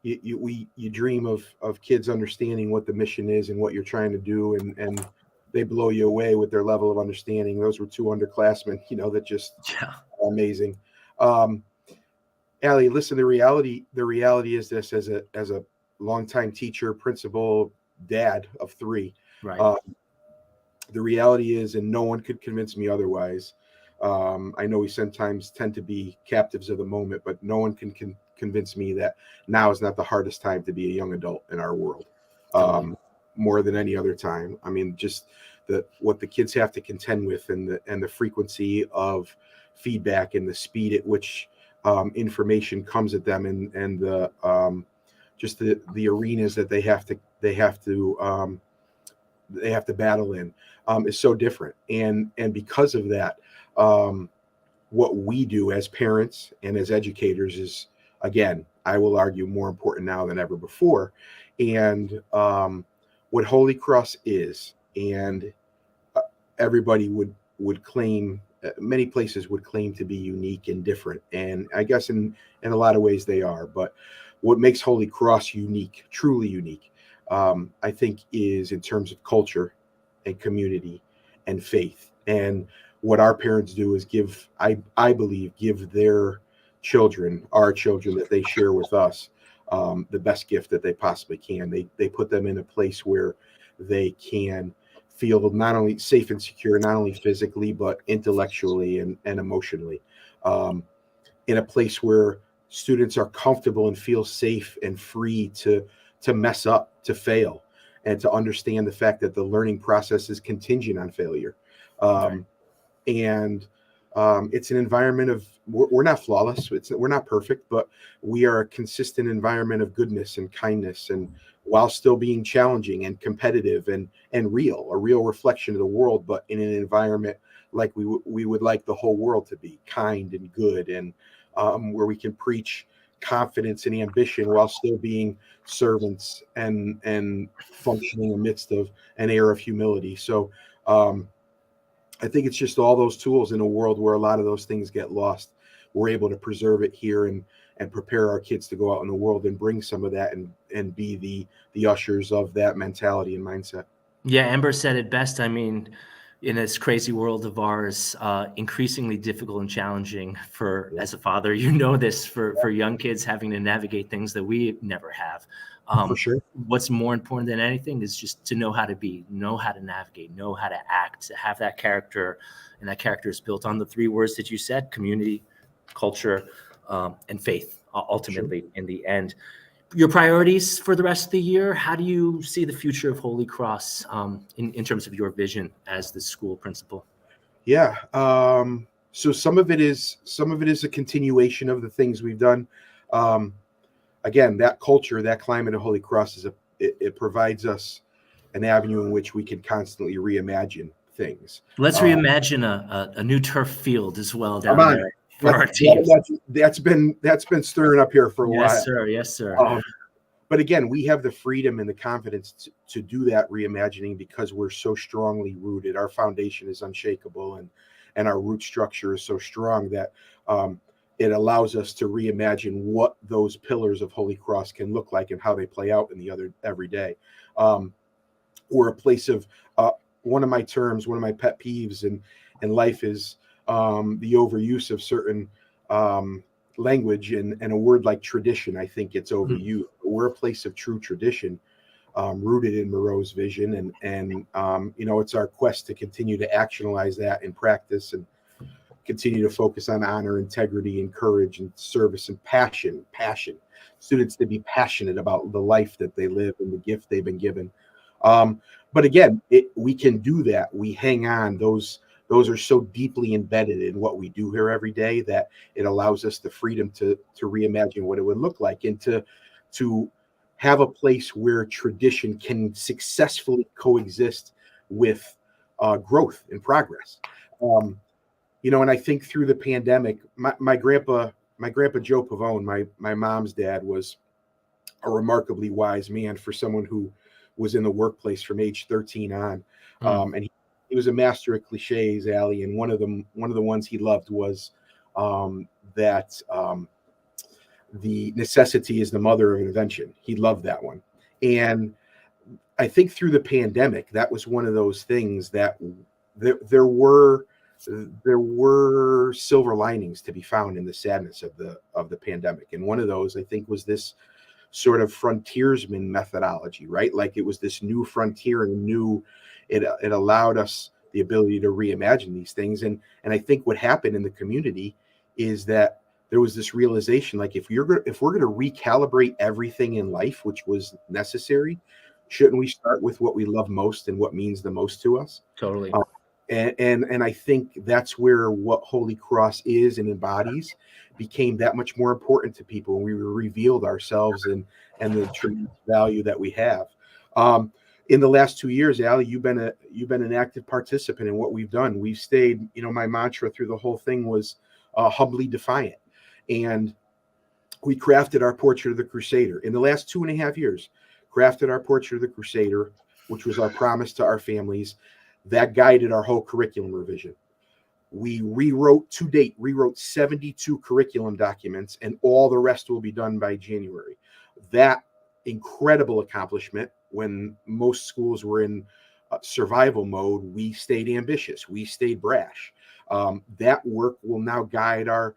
You dream of kids understanding what the mission is and what you're trying to do, and they blow you away with their level of understanding. Those were 2 underclassmen, that just amazing. Allie, listen, the reality is this: as a longtime teacher, principal, dad of 3, right. The reality is, and no one could convince me otherwise. I know we sometimes tend to be captives of the moment, but no one can convince me that now is not the hardest time to be a young adult in our world. More than any other time. I mean, just what the kids have to contend with, and the frequency of feedback and the speed at which information comes at them, and the just the arenas that they have to battle in is so different. And because of that, what we do as parents and as educators is, again, I will argue, more important now than ever before. And what Holy Cross is, and everybody would claim, many places would claim to be unique and different, and I guess in a lot of ways they are. But what makes Holy Cross unique, truly unique, I think, is in terms of culture and community and faith. And what our parents do is I believe give their children, our children that they share with us, the best gift that they possibly can. They put them in a place where they can feel not only safe and secure, not only physically, but intellectually and emotionally, in a place where students are comfortable and feel safe and free to mess up, to fail, and to understand the fact that the learning process is contingent on failure. And it's an environment of, we're not flawless, we're not perfect, but we are a consistent environment of goodness and kindness, and while still being challenging and competitive and a real reflection of the world, but in an environment like we would like the whole world to be, kind and good, and where we can preach confidence and ambition while still being servants and functioning amidst of an air of humility. So I think it's just all those tools in a world where a lot of those things get lost. We're able to preserve it here and prepare our kids to go out in the world and bring some of that and be the ushers of that mentality and mindset. Yeah, Amber said it best. I mean, in this crazy world of ours, increasingly difficult and challenging as a father, this for young kids having to navigate things that we never have. For sure. What's more important than anything is just to know how to be, know how to navigate, know how to act, to have that character. And that character is built on the 3 words that you said: community, culture, and faith, ultimately, in the end. Your priorities for the rest of the year, how do you see the future of Holy Cross in terms of your vision as the school principal? Yeah. So some of it is a continuation of the things we've done. Again, that culture, that climate of Holy Cross it provides us an avenue in which we can constantly reimagine things. Let's reimagine a new turf field as well down Come on. there for our teams. That's been stirring up here for a while. Yes, sir. Yes, sir. But again, we have the freedom and the confidence to do that reimagining because we're so strongly rooted. Our foundation is unshakable, and our root structure is so strong that it allows us to reimagine what those pillars of Holy Cross can look like and how they play out in the every day. We're a place of one of my pet peeves in life is the overuse of certain language and a word like tradition. I think it's overused. We're a place of true tradition, rooted in Moreau's vision, and it's our quest to continue to actionalize that in practice and continue to focus on honor, integrity, and courage, and service, and passion. Students to be passionate about the life that they live and the gift they've been given. But again, we can do that. We hang on. Those are so deeply embedded in what we do here every day that it allows us the freedom to reimagine what it would look like and to have a place where tradition can successfully coexist with growth and progress. And I think through the pandemic, my grandpa Joe Pavone, my mom's dad, was a remarkably wise man for someone who was in the workplace from age 13 on. And he was a master of cliches, Allie, and one of the ones he loved was that the necessity is the mother of invention. He loved that one. And I think through the pandemic, that was one of those things that there were silver linings to be found in the sadness of the pandemic. And one of those, I think, was this sort of frontiersman methodology, right? Like it was this new frontier and it allowed us the ability to reimagine these things. And I think what happened in the community is that there was this realization, like if we're going to recalibrate everything in life, which was necessary, shouldn't we start with what we love most and what means the most to us? Totally. And I think that's where what Holy Cross is and embodies became that much more important to people when we revealed ourselves and the tremendous value that we have. In the last 2 years, Allie, you've been an active participant in what we've done. We've stayed, my mantra through the whole thing was humbly defiant. And we crafted our portrait of the Crusader. In the last 2.5 years, crafted our portrait of the Crusader, which was our promise to our families. That guided our whole curriculum revision. We rewrote 72 curriculum documents, and all the rest will be done by January. That incredible accomplishment, when most schools were in survival mode, we stayed ambitious. We stayed brash. That work will now guide our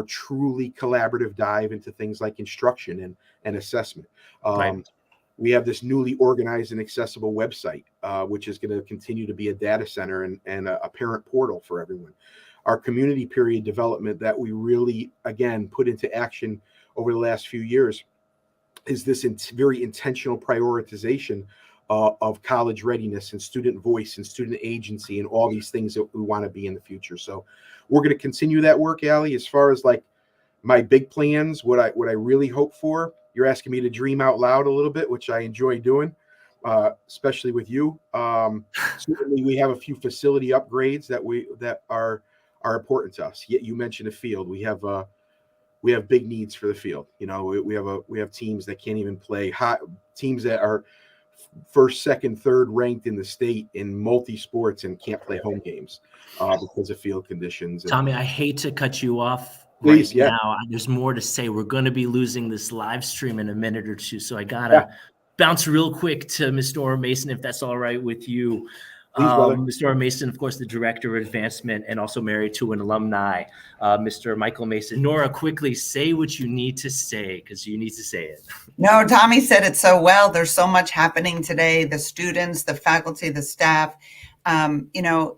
truly collaborative dive into things like instruction and assessment. Right. We have this newly organized and accessible website, which is going to continue to be a data center and a parent portal for everyone. Our community period development that we really, again, put into action over the last few years is this very intentional prioritization of college readiness and student voice and student agency and all these things that we want to be in the future. So we're going to continue that work, Allie. As far as like my big plans, what I really hope for, you're asking me to dream out loud a little bit, which I enjoy doing, especially with you. Certainly, we have a few facility upgrades that are important to us. Yet you mentioned a field. We have big needs for the field. We have teams that can't even play. Teams that are first, second, third ranked in the state in multi sports and can't play home games because of field conditions. Tommy, I hate to cut you off. Please, right now, there's more to say. We're going to be losing this live stream in a minute or two, so I gotta bounce real quick to Miss Nora Mason, if that's all right with you. Please, brother. Mr. Mason, of course, the Director of Advancement and also married to an alumni, Mr. Michael Mason. Nora, quickly say what you need to say, because you need to say it. No, Tommy said it so well. There's so much happening today. The students, the faculty, the staff.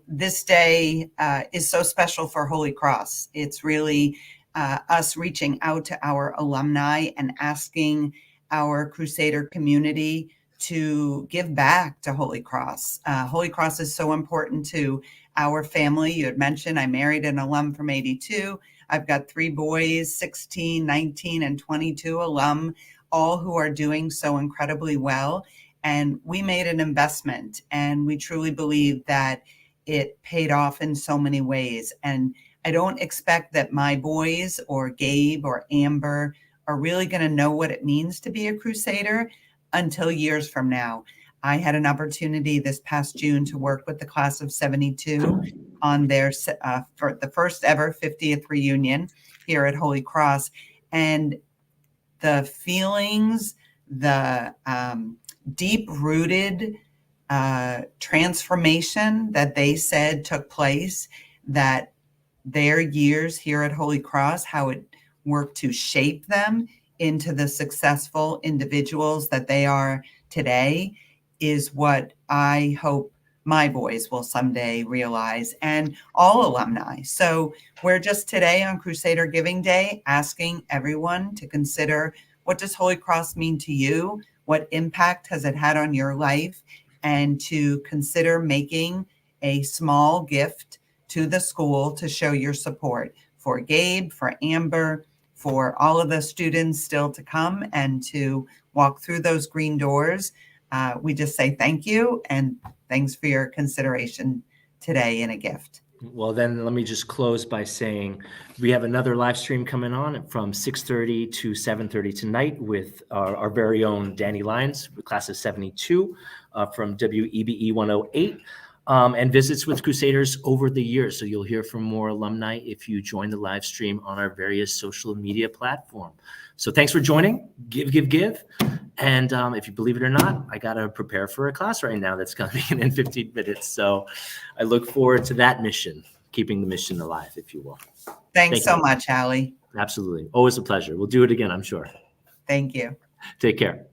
This day is so special for Holy Cross. It's really us reaching out to our alumni and asking our Crusader community to give back to Holy Cross. Holy Cross is so important to our family. You had mentioned I married an alum from 82. I've got 3 boys, 16, 19, and 22 alum, all who are doing so incredibly well. And we made an investment, and we truly believe that it paid off in so many ways. And I don't expect that my boys or Gabe or Amber are really going to know what it means to be a Crusader until years from now. I had an opportunity this past June to work with the class of 72 on their for the first ever 50th reunion here at Holy Cross. And the feelings, the deep-rooted transformation that they said took place, that their years here at Holy Cross, how it worked to shape them into the successful individuals that they are today, is what I hope my boys will someday realize, and all alumni. So we're just today on Crusader Giving Day asking everyone to consider, what does Holy Cross mean to you? What impact has it had on your life? And to consider making a small gift to the school to show your support for Gabe, for Amber, for all of the students still to come, and to walk through those green doors. We just say thank you, and thanks for your consideration today in a gift. Well, then let me just close by saying we have another live stream coming on from 6:30 to 7:30 tonight with our very own Danny Lyons, class of 72 from WEBE 108. And visits with Crusaders over the years. So you'll hear from more alumni if you join the live stream on our various social media platform. So thanks for joining. Give. And if you believe it or not, I got to prepare for a class right now that's going to begin in 15 minutes. So I look forward to that mission, keeping the mission alive, if you will. Thanks so much, Allie. Absolutely. Always a pleasure. We'll do it again, I'm sure. Thank you. Take care.